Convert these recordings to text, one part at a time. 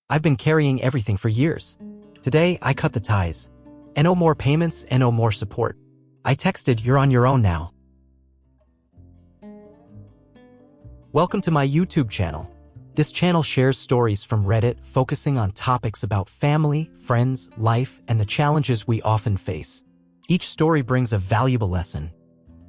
I've been carrying everything for years. Today, I cut the ties. And no more payments and no more support. I texted, "You're on your own now." Welcome to my YouTube channel. This channel shares stories from Reddit focusing on topics about family, friends, life, and the challenges we often face. Each story brings a valuable lesson.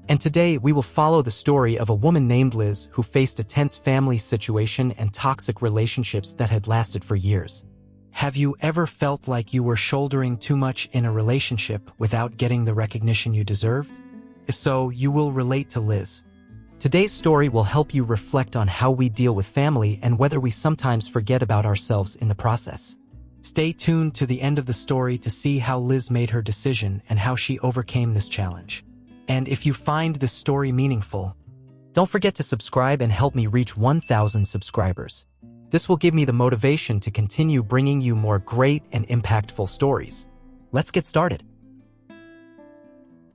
And today we will follow the story of a woman named Liz who faced a tense family situation and toxic relationships that had lasted for years. Have you ever felt like you were shouldering too much in a relationship without getting the recognition you deserved? If so, you will relate to Liz. Today's story will help you reflect on how we deal with family and whether we sometimes forget about ourselves in the process. Stay tuned to the end of the story to see how Liz made her decision and how she overcame this challenge. And if you find this story meaningful, don't forget to subscribe and help me reach 1,000 subscribers. This will give me the motivation to continue bringing you more great and impactful stories. Let's get started.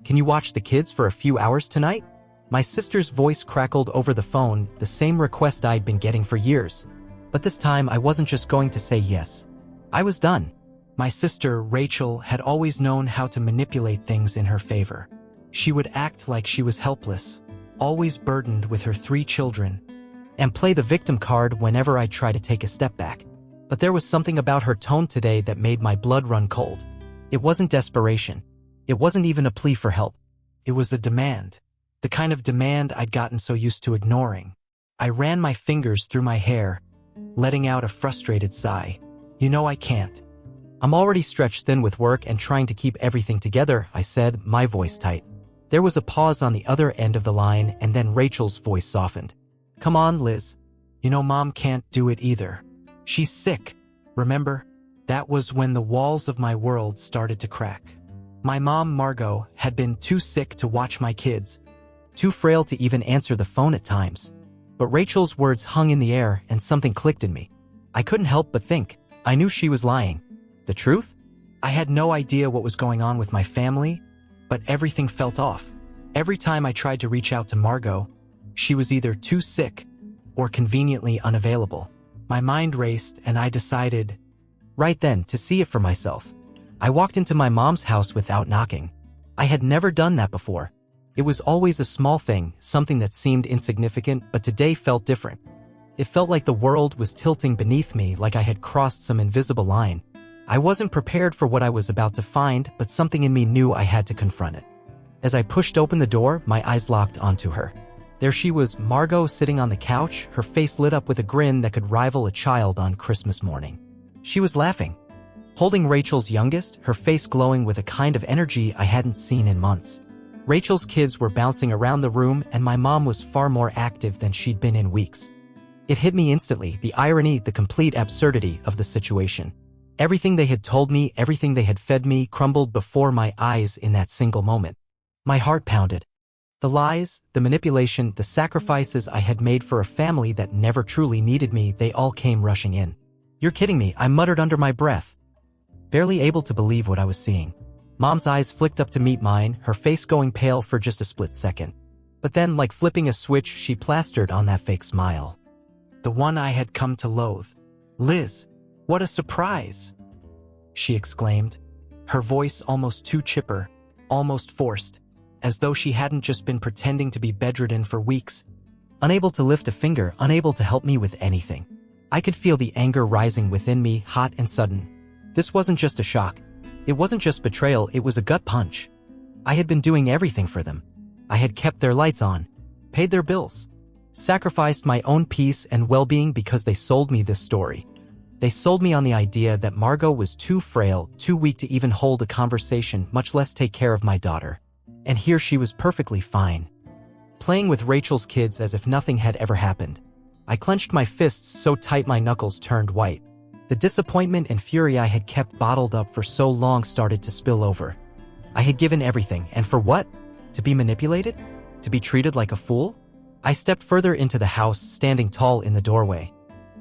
Can you watch the kids for a few hours tonight? My sister's voice crackled over the phone, the same request I'd been getting for years. But this time I wasn't just going to say yes. I was done. My sister, Rachel, had always known how to manipulate things in her favor. She would act like she was helpless, always burdened with her 3 children, and play the victim card whenever I tried to take a step back. But there was something about her tone today that made my blood run cold. It wasn't desperation. It wasn't even a plea for help. It was a demand. The kind of demand I'd gotten so used to ignoring. I ran my fingers through my hair, letting out a frustrated sigh. "You know I can't. I'm already stretched thin with work and trying to keep everything together," I said, my voice tight. There was a pause on the other end of the line, and then Rachel's voice softened. "Come on, Liz. You know Mom can't do it either. She's sick. Remember?" That was when the walls of my world started to crack. My mom, Margot, had been too sick to watch my kids, too frail to even answer the phone at times. But Rachel's words hung in the air, and something clicked in me. I couldn't help but think. I knew she was lying. The truth? I had no idea what was going on with my family, but everything felt off. Every time I tried to reach out to Margot, she was either too sick or conveniently unavailable. My mind raced, and I decided, right then, to see it for myself. I walked into my mom's house without knocking. I had never done that before. It was always a small thing, something that seemed insignificant, but today felt different. It felt like the world was tilting beneath me, like I had crossed some invisible line. I wasn't prepared for what I was about to find, but something in me knew I had to confront it. As I pushed open the door, my eyes locked onto her. There she was, Margot, sitting on the couch, her face lit up with a grin that could rival a child on Christmas morning. She was laughing, holding Rachel's youngest, her face glowing with a kind of energy I hadn't seen in months. Rachel's kids were bouncing around the room, and my mom was far more active than she'd been in weeks. It hit me instantly, the irony, the complete absurdity of the situation. Everything they had told me, everything they had fed me, crumbled before my eyes in that single moment. My heart pounded. The lies, the manipulation, the sacrifices I had made for a family that never truly needed me, they all came rushing in. "You're kidding me," I muttered under my breath, barely able to believe what I was seeing. Mom's eyes flicked up to meet mine, her face going pale for just a split second. But then, like flipping a switch, she plastered on that fake smile. The one I had come to loathe. "Liz, what a surprise!" she exclaimed, her voice almost too chipper, almost forced, as though she hadn't just been pretending to be bedridden for weeks, unable to lift a finger, unable to help me with anything. I could feel the anger rising within me, hot and sudden. This wasn't just a shock. It wasn't just betrayal, it was a gut punch. I had been doing everything for them. I had kept their lights on, paid their bills, sacrificed my own peace and well-being because they sold me this story. They sold me on the idea that Margot was too frail, too weak to even hold a conversation, much less take care of my daughter. And here she was perfectly fine, playing with Rachel's kids as if nothing had ever happened. I clenched my fists so tight my knuckles turned white. The disappointment and fury I had kept bottled up for so long started to spill over. I had given everything, and for what? To be manipulated? To be treated like a fool? I stepped further into the house, standing tall in the doorway.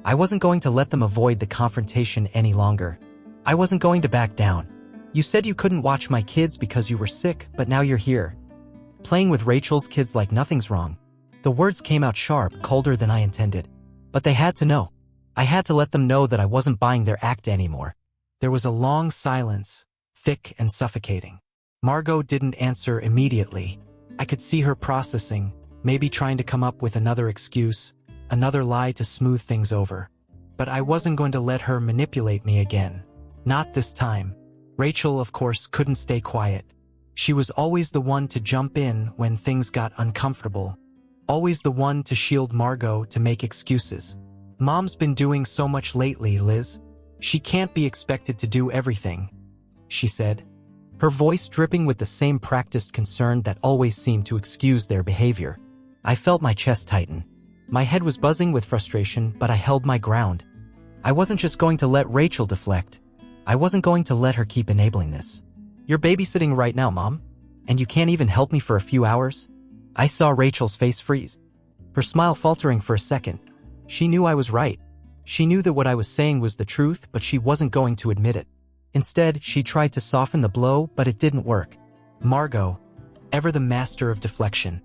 I wasn't going to let them avoid the confrontation any longer. I wasn't going to back down. "You said you couldn't watch my kids because you were sick, but now you're here, playing with Rachel's kids like nothing's wrong." The words came out sharp, colder than I intended. But they had to know. I had to let them know that I wasn't buying their act anymore. There was a long silence, thick and suffocating. Margot didn't answer immediately. I could see her processing, maybe trying to come up with another excuse, another lie to smooth things over. But I wasn't going to let her manipulate me again. Not this time. Rachel, of course, couldn't stay quiet. She was always the one to jump in when things got uncomfortable. Always the one to shield Margot, to make excuses. Mom's been doing so much lately, Liz. She can't be expected to do everything, she said, her voice dripping with the same practiced concern that always seemed to excuse their behavior. I felt my chest tighten. My head was buzzing with frustration, but I held my ground. I wasn't just going to let Rachel deflect. I wasn't going to let her keep enabling this. You're babysitting right now, Mom? And you can't even help me for a few hours? I saw Rachel's face freeze, her smile faltering for a second. She knew I was right. She knew that what I was saying was the truth, but she wasn't going to admit it. Instead, she tried to soften the blow, but it didn't work. Margot, ever the master of deflection,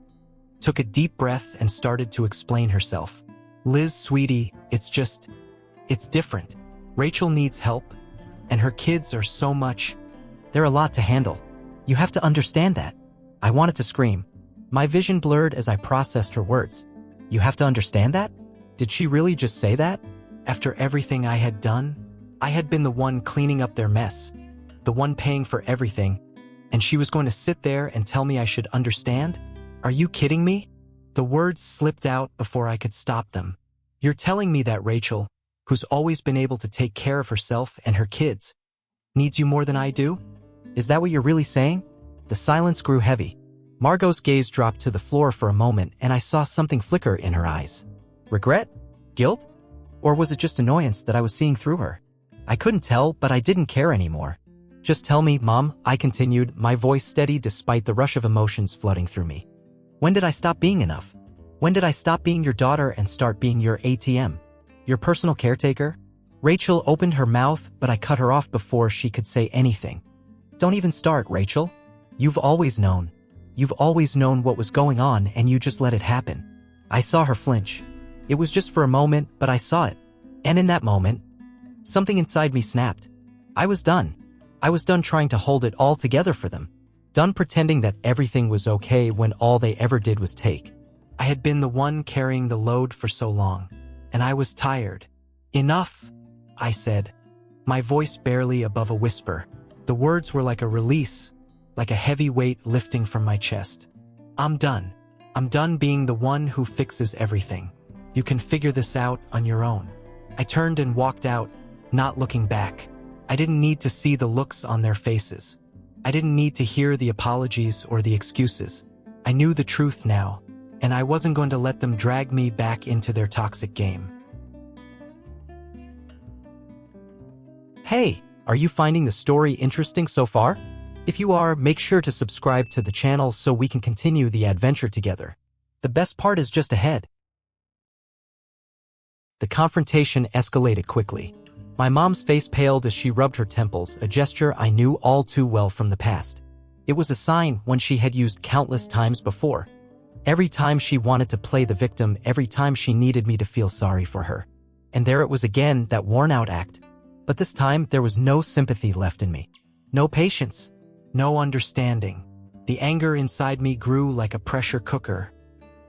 took a deep breath and started to explain herself. Liz, sweetie, it's different. Rachel needs help, and her kids are so much. They're a lot to handle. You have to understand that. I wanted to scream. My vision blurred as I processed her words. You have to understand that? Did she really just say that? After everything I had done? I had been the one cleaning up their mess, the one paying for everything, and she was going to sit there and tell me I should understand? Are you kidding me? The words slipped out before I could stop them. You're telling me that Rachel, who's always been able to take care of herself and her kids, needs you more than I do? Is that what you're really saying? The silence grew heavy. Margot's gaze dropped to the floor for a moment, and I saw something flicker in her eyes. Regret? Guilt? Or was it just annoyance that I was seeing through her? I couldn't tell, but I didn't care anymore. Just tell me, Mom, I continued, my voice steady despite the rush of emotions flooding through me. When did I stop being enough? When did I stop being your daughter and start being your ATM? Your personal caretaker? Rachel opened her mouth, but I cut her off before she could say anything. Don't even start, Rachel. You've always known. You've always known what was going on, and you just let it happen. I saw her flinch. It was just for a moment, but I saw it. And in that moment, something inside me snapped. I was done. I was done trying to hold it all together for them. Done pretending that everything was okay when all they ever did was take. I had been the one carrying the load for so long, and I was tired. Enough, I said, my voice barely above a whisper. The words were like a release, like a heavy weight lifting from my chest. I'm done. I'm done being the one who fixes everything. You can figure this out on your own. I turned and walked out, not looking back. I didn't need to see the looks on their faces. I didn't need to hear the apologies or the excuses. I knew the truth now, and I wasn't going to let them drag me back into their toxic game. Hey, are you finding the story interesting so far? If you are, make sure to subscribe to the channel so we can continue the adventure together. The best part is just ahead. The confrontation escalated quickly. My mom's face paled as she rubbed her temples, a gesture I knew all too well from the past. It was a sign one she had used countless times before. Every time she wanted to play the victim, every time she needed me to feel sorry for her. And there it was again, that worn-out act. But this time, there was no sympathy left in me. No patience. No understanding. The anger inside me grew like a pressure cooker,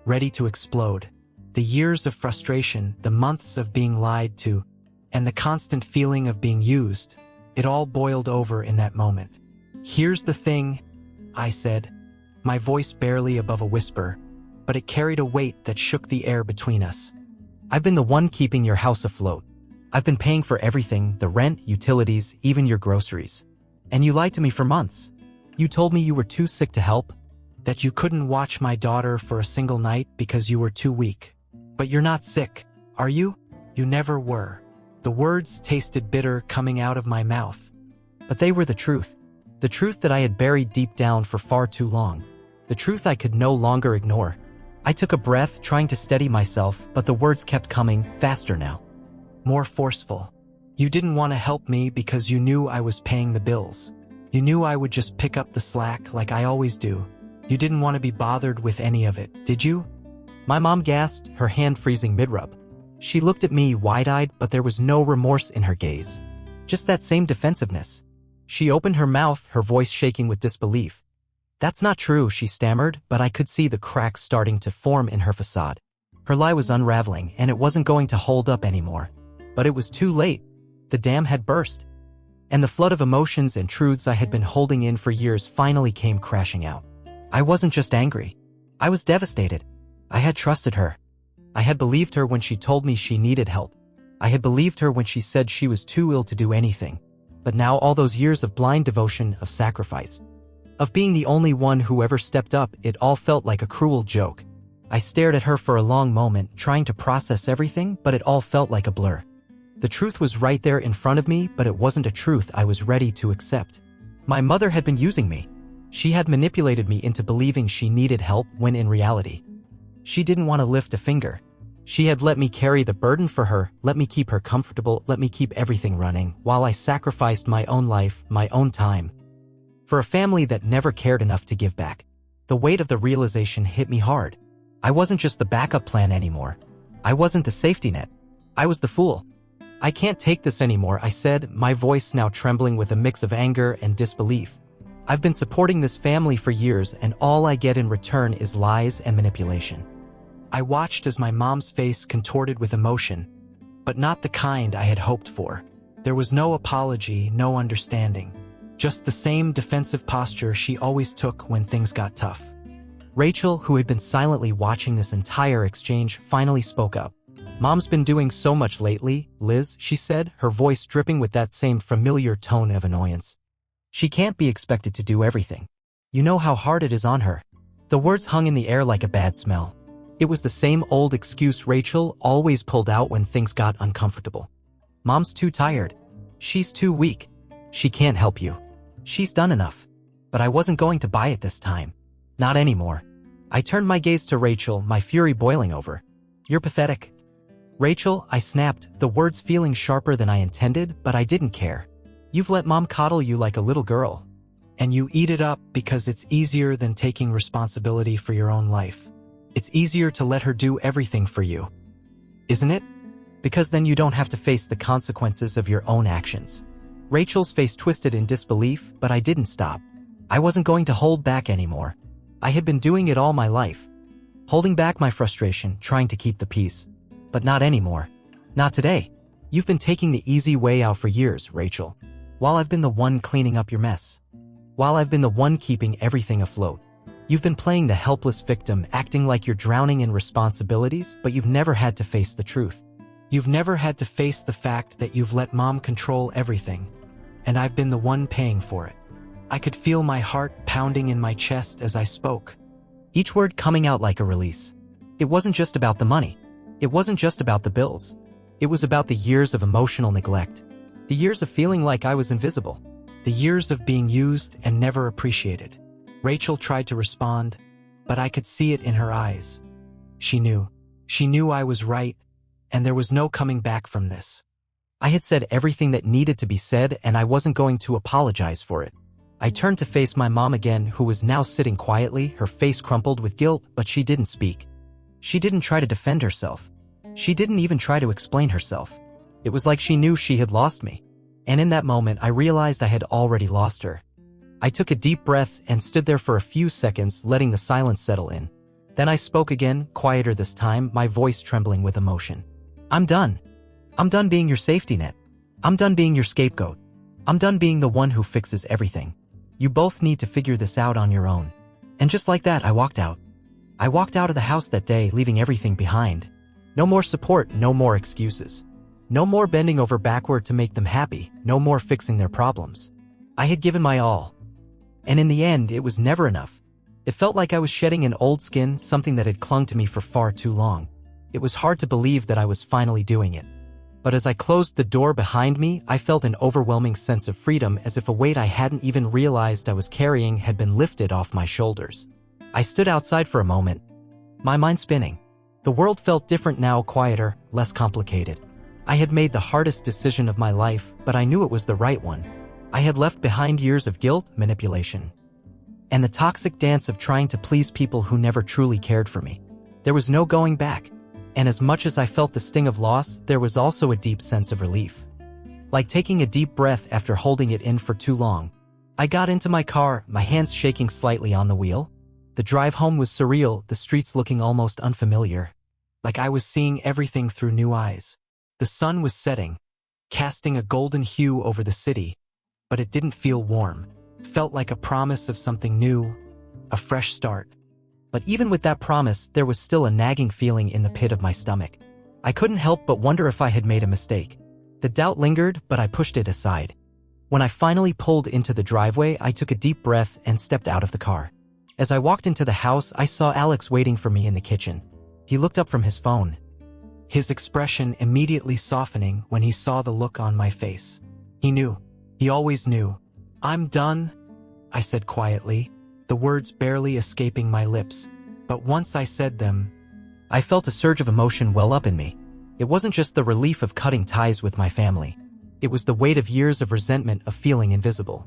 ready to explode. The years of frustration, the months of being lied to, and the constant feeling of being used, it all boiled over in that moment. Here's the thing, I said, my voice barely above a whisper, but it carried a weight that shook the air between us. I've been the one keeping your house afloat. I've been paying for everything, the rent, utilities, even your groceries. And you lied to me for months. You told me you were too sick to help, that you couldn't watch my daughter for a single night because you were too weak. But you're not sick, are you? You never were. The words tasted bitter coming out of my mouth. But they were the truth. The truth that I had buried deep down for far too long. The truth I could no longer ignore. I took a breath, trying to steady myself, but the words kept coming, faster now. More forceful. You didn't want to help me because you knew I was paying the bills. You knew I would just pick up the slack like I always do. You didn't want to be bothered with any of it, did you? My mom gasped, her hand freezing mid-rub. She looked at me wide-eyed, but there was no remorse in her gaze. Just that same defensiveness. She opened her mouth, her voice shaking with disbelief. "That's not true," she stammered, but I could see the cracks starting to form in her facade. Her lie was unraveling, and it wasn't going to hold up anymore. But it was too late. The dam had burst. And the flood of emotions and truths I had been holding in for years finally came crashing out. I wasn't just angry. I was devastated. I had trusted her. I had believed her when she told me she needed help. I had believed her when she said she was too ill to do anything. But now all those years of blind devotion, of sacrifice, of being the only one who ever stepped up, it all felt like a cruel joke. I stared at her for a long moment, trying to process everything, but it all felt like a blur. The truth was right there in front of me, but it wasn't a truth I was ready to accept. My mother had been using me. She had manipulated me into believing she needed help when in reality, she didn't want to lift a finger. She had let me carry the burden for her, let me keep her comfortable, let me keep everything running, while I sacrificed my own life, my own time, for a family that never cared enough to give back. The weight of the realization hit me hard. I wasn't just the backup plan anymore. I wasn't the safety net. I was the fool. "I can't take this anymore," I said, my voice now trembling with a mix of anger and disbelief. "I've been supporting this family for years, and all I get in return is lies and manipulation." I watched as my mom's face contorted with emotion, but not the kind I had hoped for. There was no apology, no understanding, just the same defensive posture she always took when things got tough. Rachel, who had been silently watching this entire exchange, finally spoke up. "Mom's been doing so much lately, Liz," she said, her voice dripping with that same familiar tone of annoyance. "She can't be expected to do everything. You know how hard it is on her." The words hung in the air like a bad smell. It was the same old excuse Rachel always pulled out when things got uncomfortable. "Mom's too tired. She's too weak. She can't help you. She's done enough." But I wasn't going to buy it this time. Not anymore. I turned my gaze to Rachel, my fury boiling over. "You're pathetic." "Rachel," I snapped, the words feeling sharper than I intended, but I didn't care. "You've let Mom coddle you like a little girl. And you eat it up because it's easier than taking responsibility for your own life. It's easier to let her do everything for you. Isn't it? Because then you don't have to face the consequences of your own actions." Rachel's face twisted in disbelief, but I didn't stop. I wasn't going to hold back anymore. I had been doing it all my life. Holding back my frustration, trying to keep the peace. But not anymore. Not today. "You've been taking the easy way out for years, Rachel. While I've been the one cleaning up your mess. While I've been the one keeping everything afloat. You've been playing the helpless victim, acting like you're drowning in responsibilities, but you've never had to face the truth. You've never had to face the fact that you've let Mom control everything. And I've been the one paying for it." I could feel my heart pounding in my chest as I spoke, each word coming out like a release. It wasn't just about the money. It wasn't just about the bills. It was about the years of emotional neglect. The years of feeling like I was invisible. The years of being used and never appreciated. Rachel tried to respond, but I could see it in her eyes. She knew. She knew I was right, and there was no coming back from this. I had said everything that needed to be said, and I wasn't going to apologize for it. I turned to face my mom again, who was now sitting quietly, her face crumpled with guilt, but she didn't speak. She didn't try to defend herself. She didn't even try to explain herself. It was like she knew she had lost me. And in that moment, I realized I had already lost her. I took a deep breath and stood there for a few seconds, letting the silence settle in. Then I spoke again, quieter this time, my voice trembling with emotion. "I'm done. I'm done being your safety net. I'm done being your scapegoat. I'm done being the one who fixes everything. You both need to figure this out on your own." And just like that, I walked out. I walked out of the house that day, leaving everything behind. No more support, no more excuses. No more bending over backward to make them happy, no more fixing their problems. I had given my all. And in the end, it was never enough. It felt like I was shedding an old skin, something that had clung to me for far too long. It was hard to believe that I was finally doing it. But as I closed the door behind me, I felt an overwhelming sense of freedom, as if a weight I hadn't even realized I was carrying had been lifted off my shoulders. I stood outside for a moment, my mind spinning. The world felt different now, quieter, less complicated. I had made the hardest decision of my life, but I knew it was the right one. I had left behind years of guilt, manipulation, and the toxic dance of trying to please people who never truly cared for me. There was no going back. and as much as I felt the sting of loss, there was also a deep sense of relief. Like taking a deep breath after holding it in for too long. I got into my car, my hands shaking slightly on the wheel. The drive home was surreal, the streets looking almost unfamiliar. Like I was seeing everything through new eyes. The sun was setting, casting a golden hue over the city, but it didn't feel warm. It felt like a promise of something new, a fresh start. But even with that promise, there was still a nagging feeling in the pit of my stomach. I couldn't help but wonder if I had made a mistake. The doubt lingered, but I pushed it aside. When I finally pulled into the driveway, I took a deep breath and stepped out of the car. As I walked into the house, I saw Alex waiting for me in the kitchen. He looked up from his phone, his expression immediately softening when he saw the look on my face. He knew. He always knew. "I'm done," I said quietly, the words barely escaping my lips. But once I said them, I felt a surge of emotion well up in me. It wasn't just the relief of cutting ties with my family. It was the weight of years of resentment, of feeling invisible,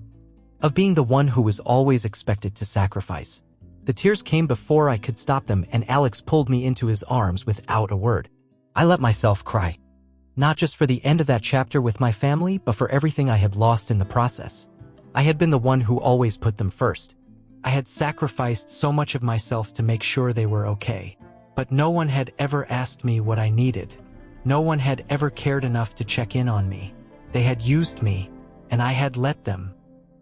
of being the one who was always expected to sacrifice. The tears came before I could stop them, and Alex pulled me into his arms without a word. I let myself cry. Not just for the end of that chapter with my family, but for everything I had lost in the process. I had been the one who always put them first. I had sacrificed so much of myself to make sure they were okay. But no one had ever asked me what I needed. No one had ever cared enough to check in on me. They had used me, and I had let them.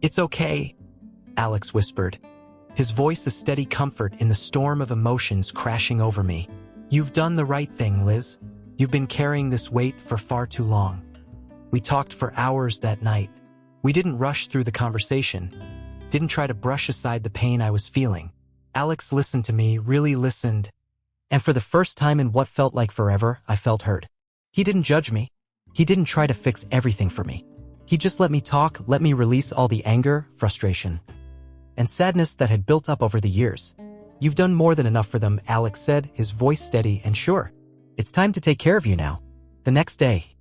"It's okay," Alex whispered, his voice a steady comfort in the storm of emotions crashing over me. "You've done the right thing, Liz. You've been carrying this weight for far too long." We talked for hours that night. We didn't rush through the conversation, didn't try to brush aside the pain I was feeling. Alex listened to me, really listened, and for the first time in what felt like forever, I felt heard. He didn't judge me. He didn't try to fix everything for me. He just let me talk, let me release all the anger, frustration, and sadness that had built up over the years. "You've done more than enough for them," Alex said, his voice steady and sure. "It's time to take care of you now." The next day,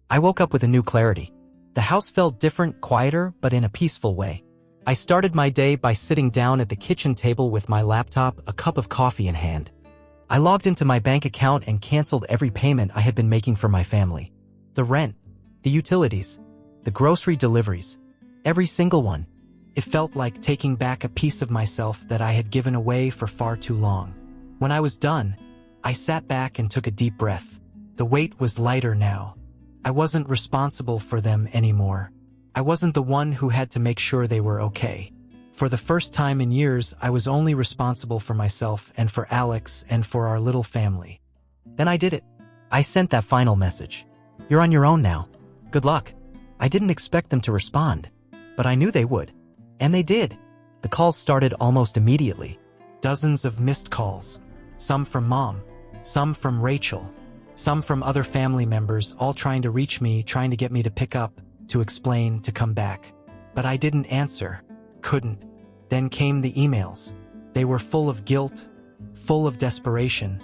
I woke up with a new clarity. The house felt different, quieter, but in a peaceful way. I started my day by sitting down at the kitchen table with my laptop, a cup of coffee in hand. I logged into my bank account and canceled every payment I had been making for my family. The rent, the utilities, the grocery deliveries, every single one. It felt like taking back a piece of myself that I had given away for far too long. When I was done, I sat back and took a deep breath. The weight was lighter now. I wasn't responsible for them anymore. I wasn't the one who had to make sure they were okay. For the first time in years, I was only responsible for myself and for Alex and for our little family. Then I did it. I sent that final message. "You're on your own now. Good luck." I didn't expect them to respond, but I knew they would. And they did. The calls started almost immediately. Dozens of missed calls. Some from Mom, some from Rachel, some from other family members, all trying to reach me, trying to get me to pick up, to explain, to come back. But I didn't answer. Couldn't. Then came the emails. They were full of guilt, full of desperation,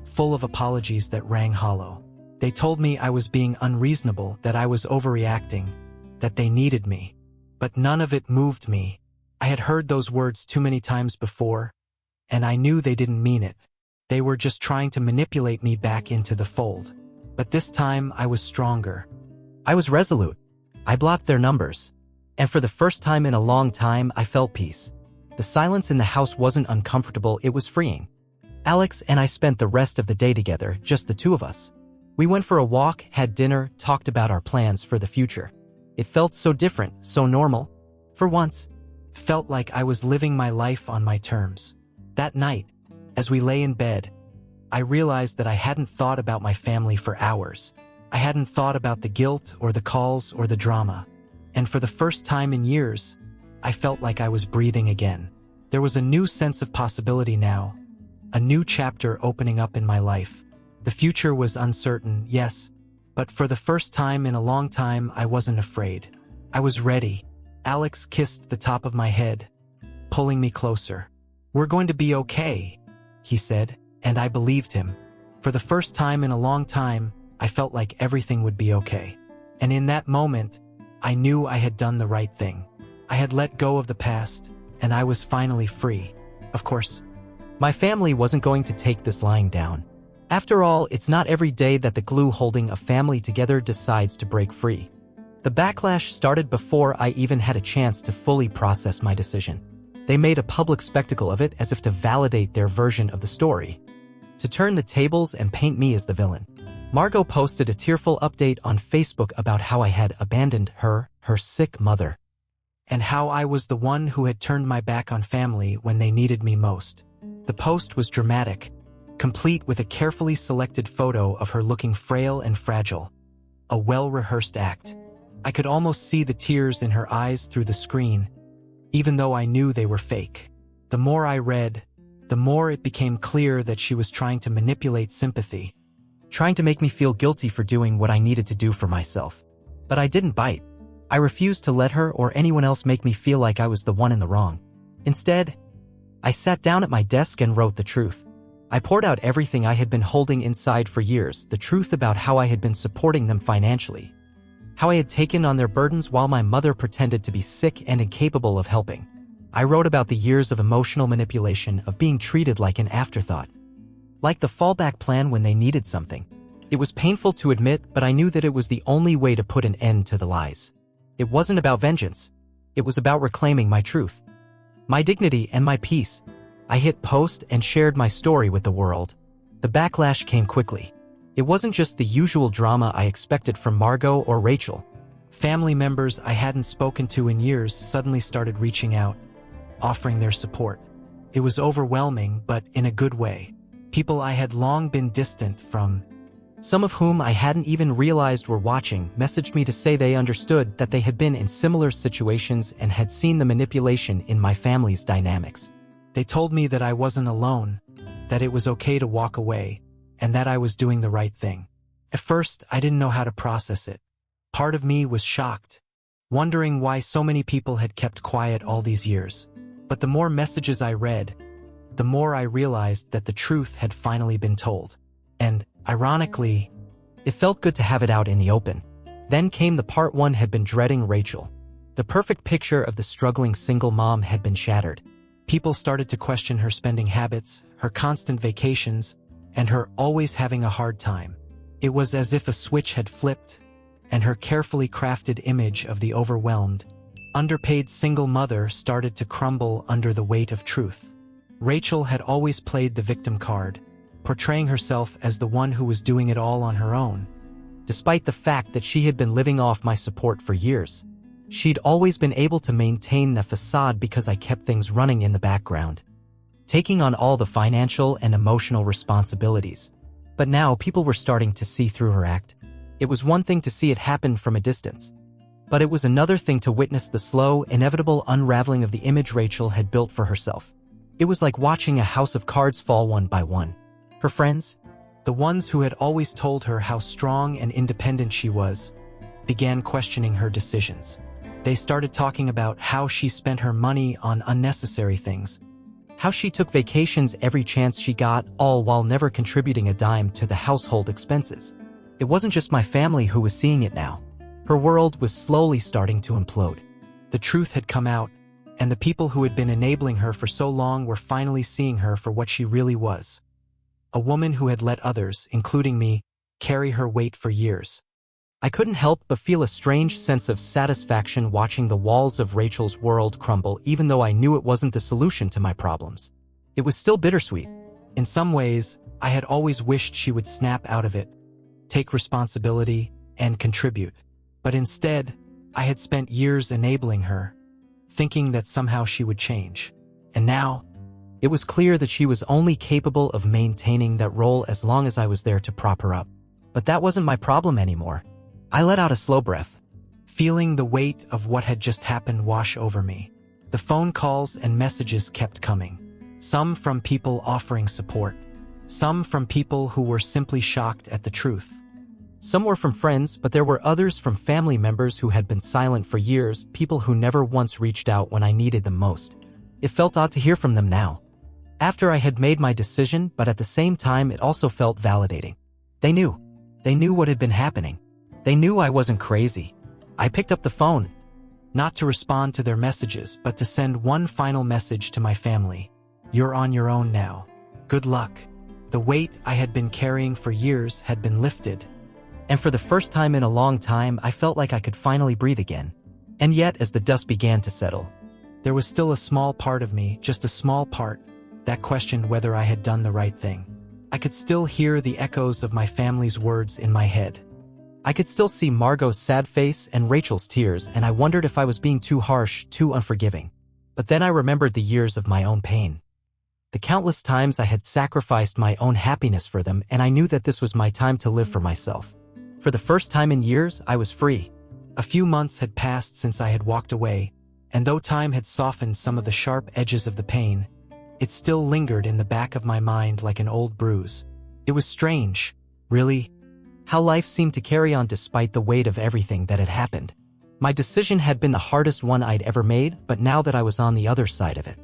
full of apologies that rang hollow. They told me I was being unreasonable, that I was overreacting, that they needed me. But none of it moved me. I had heard those words too many times before, and I knew they didn't mean it. They were just trying to manipulate me back into the fold. But this time I was stronger. I was resolute. I blocked their numbers. And for the first time in a long time, I felt peace. The silence in the house wasn't uncomfortable, it was freeing. Alex and I spent the rest of the day together, just the two of us. We went for a walk, had dinner, talked about our plans for the future. It felt so different, so normal. For once, felt like I was living my life on my terms. That night, as we lay in bed, I realized that I hadn't thought about my family for hours. I hadn't thought about the guilt or the calls or the drama. And for the first time in years, I felt like I was breathing again. There was a new sense of possibility now, a new chapter opening up in my life. The future was uncertain, yes, but for the first time in a long time, I wasn't afraid. I was ready. Alex kissed the top of my head, pulling me closer. "We're going to be okay," he said, and I believed him. For the first time in a long time, I felt like everything would be okay. And in that moment, I knew I had done the right thing. I had let go of the past, and I was finally free. Of course, my family wasn't going to take this lying down. After all, it's not every day that the glue holding a family together decides to break free. The backlash started before I even had a chance to fully process my decision. They made a public spectacle of it as if to validate their version of the story, to turn the tables and paint me as the villain. Margot posted a tearful update on Facebook about how I had abandoned her sick mother, and how I was the one who had turned my back on family when they needed me most. The post was dramatic, complete with a carefully selected photo of her looking frail and fragile, a well-rehearsed act. I could almost see the tears in her eyes through the screen, even though I knew they were fake. The more I read, the more it became clear that she was trying to manipulate sympathy, trying to make me feel guilty for doing what I needed to do for myself. But I didn't bite. I refused to let her or anyone else make me feel like I was the one in the wrong. Instead, I sat down at my desk and wrote the truth. I poured out everything I had been holding inside for years, the truth about how I had been supporting them financially, how I had taken on their burdens while my mother pretended to be sick and incapable of helping. I wrote about the years of emotional manipulation, of being treated like an afterthought, like the fallback plan when they needed something. It was painful to admit, but I knew that it was the only way to put an end to the lies. It wasn't about vengeance. It was about reclaiming my truth, my dignity, and my peace. I hit post and shared my story with the world. The backlash came quickly. It wasn't just the usual drama I expected from Margot or Rachel. Family members I hadn't spoken to in years suddenly started reaching out, offering their support. It was overwhelming, but in a good way. People I had long been distant from, some of whom I hadn't even realized were watching, messaged me to say they understood, that they had been in similar situations and had seen the manipulation in my family's dynamics. They told me that I wasn't alone, that it was okay to walk away, and that I was doing the right thing. At first, I didn't know how to process it. Part of me was shocked, wondering why so many people had kept quiet all these years. But the more messages I read, the more I realized that the truth had finally been told. And, ironically, it felt good to have it out in the open. Then came the part one had been dreading. Rachel. The perfect picture of the struggling single mom had been shattered. People started to question her spending habits, her constant vacations, and her always having a hard time. It was as if a switch had flipped, and her carefully crafted image of the overwhelmed, underpaid single mother started to crumble under the weight of truth. Rachel had always played the victim card, portraying herself as the one who was doing it all on her own. Despite the fact that she had been living off my support for years, she'd always been able to maintain the facade because I kept things running in the background, taking on all the financial and emotional responsibilities. But now people were starting to see through her act. It was one thing to see it happen from a distance, but it was another thing to witness the slow, inevitable unraveling of the image Rachel had built for herself. It was like watching a house of cards fall one by one. Her friends, the ones who had always told her how strong and independent she was, began questioning her decisions. They started talking about how she spent her money on unnecessary things, how she took vacations every chance she got, all while never contributing a dime to the household expenses. It wasn't just my family who was seeing it now. Her world was slowly starting to implode. The truth had come out, and the people who had been enabling her for so long were finally seeing her for what she really was. A woman who had let others, including me, carry her weight for years. I couldn't help but feel a strange sense of satisfaction watching the walls of Rachel's world crumble, even though I knew it wasn't the solution to my problems. It was still bittersweet. In some ways, I had always wished she would snap out of it, take responsibility, and contribute. But instead, I had spent years enabling her, thinking that somehow she would change. And now, it was clear that she was only capable of maintaining that role as long as I was there to prop her up. But that wasn't my problem anymore. I let out a slow breath, feeling the weight of what had just happened wash over me. The phone calls and messages kept coming, some from people offering support, some from people who were simply shocked at the truth. Some were from friends, but there were others from family members who had been silent for years, people who never once reached out when I needed them most. It felt odd to hear from them now, after I had made my decision, but at the same time it also felt validating. They knew what had been happening. They knew I wasn't crazy. I picked up the phone, not to respond to their messages, but to send one final message to my family. You're on your own now. Good luck. The weight I had been carrying for years had been lifted. And for the first time in a long time, I felt like I could finally breathe again. And yet, as the dust began to settle, there was still a small part of me, just a small part, that questioned whether I had done the right thing. I could still hear the echoes of my family's words in my head. I could still see Margot's sad face and Rachel's tears, and I wondered if I was being too harsh, too unforgiving. But then I remembered the years of my own pain. The countless times I had sacrificed my own happiness for them, and I knew that this was my time to live for myself. For the first time in years, I was free. A few months had passed since I had walked away, and though time had softened some of the sharp edges of the pain, it still lingered in the back of my mind like an old bruise. It was strange, really, how life seemed to carry on despite the weight of everything that had happened. My decision had been the hardest one I'd ever made, but now that I was on the other side of it,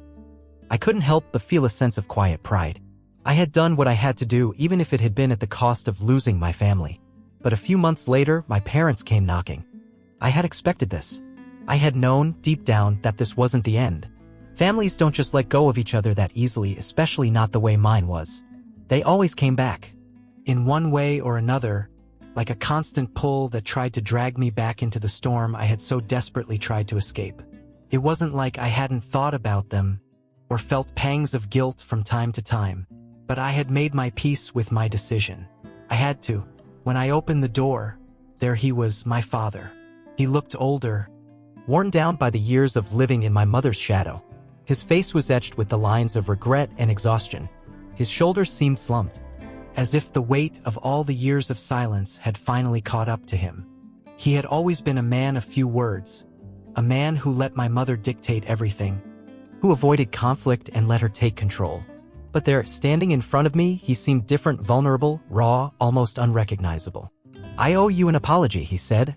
I couldn't help but feel a sense of quiet pride. I had done what I had to do, even if it had been at the cost of losing my family. But a few months later, my parents came knocking. I had expected this. I had known, deep down, that this wasn't the end. Families don't just let go of each other that easily, especially not the way mine was. They always came back. In one way or another, like a constant pull that tried to drag me back into the storm I had so desperately tried to escape. It wasn't like I hadn't thought about them or felt pangs of guilt from time to time, but I had made my peace with my decision. I had to. When I opened the door, there he was, my father. He looked older, worn down by the years of living in my mother's shadow. His face was etched with the lines of regret and exhaustion. His shoulders seemed slumped, as if the weight of all the years of silence had finally caught up to him. He had always been a man of few words, a man who let my mother dictate everything, who avoided conflict and let her take control. But there, standing in front of me, he seemed different, vulnerable, raw, almost unrecognizable. "I owe you an apology," he said,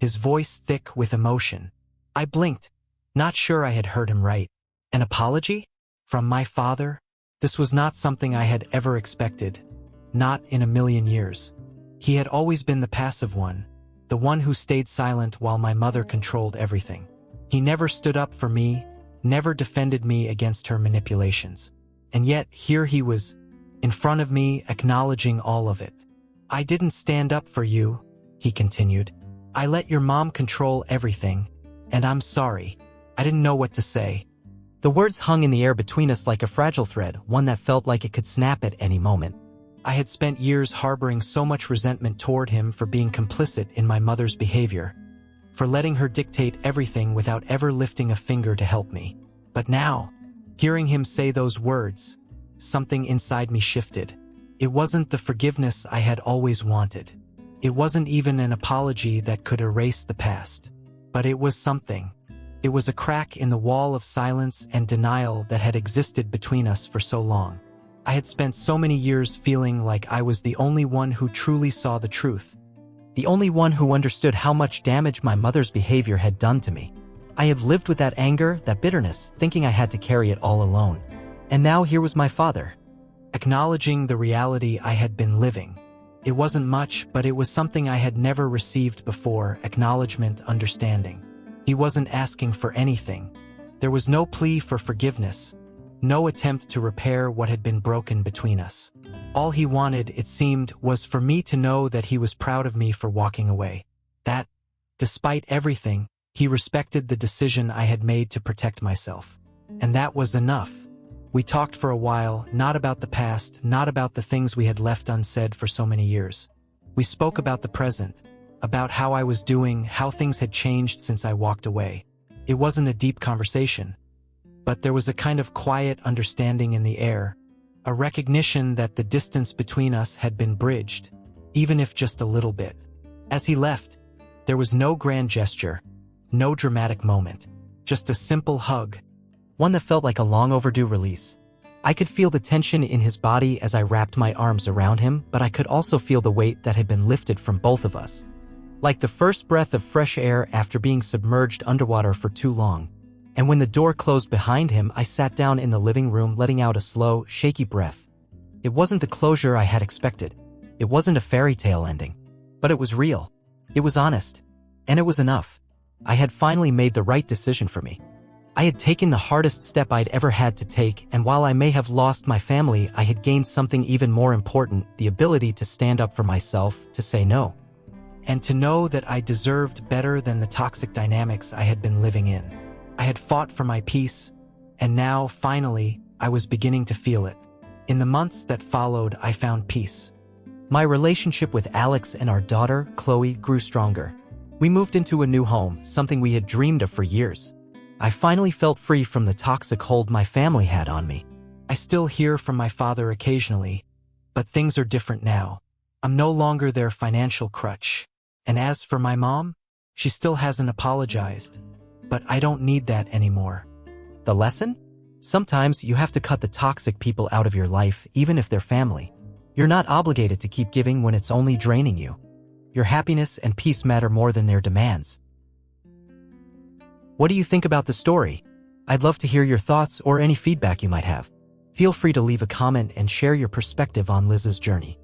his voice thick with emotion. I blinked, not sure I had heard him right. An apology? From my father? This was not something I had ever expected. Not in a million years. He had always been the passive one, the one who stayed silent while my mother controlled everything. He never stood up for me, never defended me against her manipulations. And yet, here he was, in front of me, acknowledging all of it. "I didn't stand up for you," he continued. "I let your mom control everything, and I'm sorry. I didn't know what to say." The words hung in the air between us like a fragile thread, one that felt like it could snap at any moment. I had spent years harboring so much resentment toward him for being complicit in my mother's behavior, for letting her dictate everything without ever lifting a finger to help me. But now, hearing him say those words, something inside me shifted. It wasn't the forgiveness I had always wanted. It wasn't even an apology that could erase the past. But it was something. It was a crack in the wall of silence and denial that had existed between us for so long. I had spent so many years feeling like I was the only one who truly saw the truth, the only one who understood how much damage my mother's behavior had done to me. I had lived with that anger, that bitterness, thinking I had to carry it all alone. And now here was my father, acknowledging the reality I had been living. It wasn't much, but it was something I had never received before: acknowledgement, understanding. He wasn't asking for anything. There was no plea for forgiveness, no attempt to repair what had been broken between us. All he wanted, it seemed, was for me to know that he was proud of me for walking away. That, despite everything, he respected the decision I had made to protect myself. And that was enough. We talked for a while, not about the past, not about the things we had left unsaid for so many years. We spoke about the present, about how I was doing, how things had changed since I walked away. It wasn't a deep conversation, but there was a kind of quiet understanding in the air, a recognition that the distance between us had been bridged, even if just a little bit. As he left, there was no grand gesture, no dramatic moment, just a simple hug, one that felt like a long overdue release. I could feel the tension in his body as I wrapped my arms around him, but I could also feel the weight that had been lifted from both of us. Like the first breath of fresh air after being submerged underwater for too long. And when the door closed behind him, I sat down in the living room, letting out a slow, shaky breath. It wasn't the closure I had expected. It wasn't a fairy tale ending. But it was real. It was honest. And it was enough. I had finally made the right decision for me. I had taken the hardest step I'd ever had to take, and while I may have lost my family, I had gained something even more important, the ability to stand up for myself, to say no. And to know that I deserved better than the toxic dynamics I had been living in. I had fought for my peace, and now, finally, I was beginning to feel it. In the months that followed, I found peace. My relationship with Alex and our daughter, Chloe, grew stronger. We moved into a new home, something we had dreamed of for years. I finally felt free from the toxic hold my family had on me. I still hear from my father occasionally, but things are different now. I'm no longer their financial crutch. And as for my mom, she still hasn't apologized. But I don't need that anymore. The lesson? Sometimes you have to cut the toxic people out of your life, even if they're family. You're not obligated to keep giving when it's only draining you. Your happiness and peace matter more than their demands. What do you think about the story? I'd love to hear your thoughts or any feedback you might have. Feel free to leave a comment and share your perspective on Liz's journey.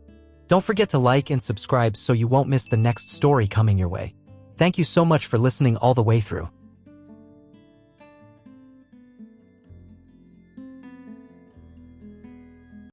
Don't forget to like and subscribe so you won't miss the next story coming your way. Thank you so much for listening all the way through.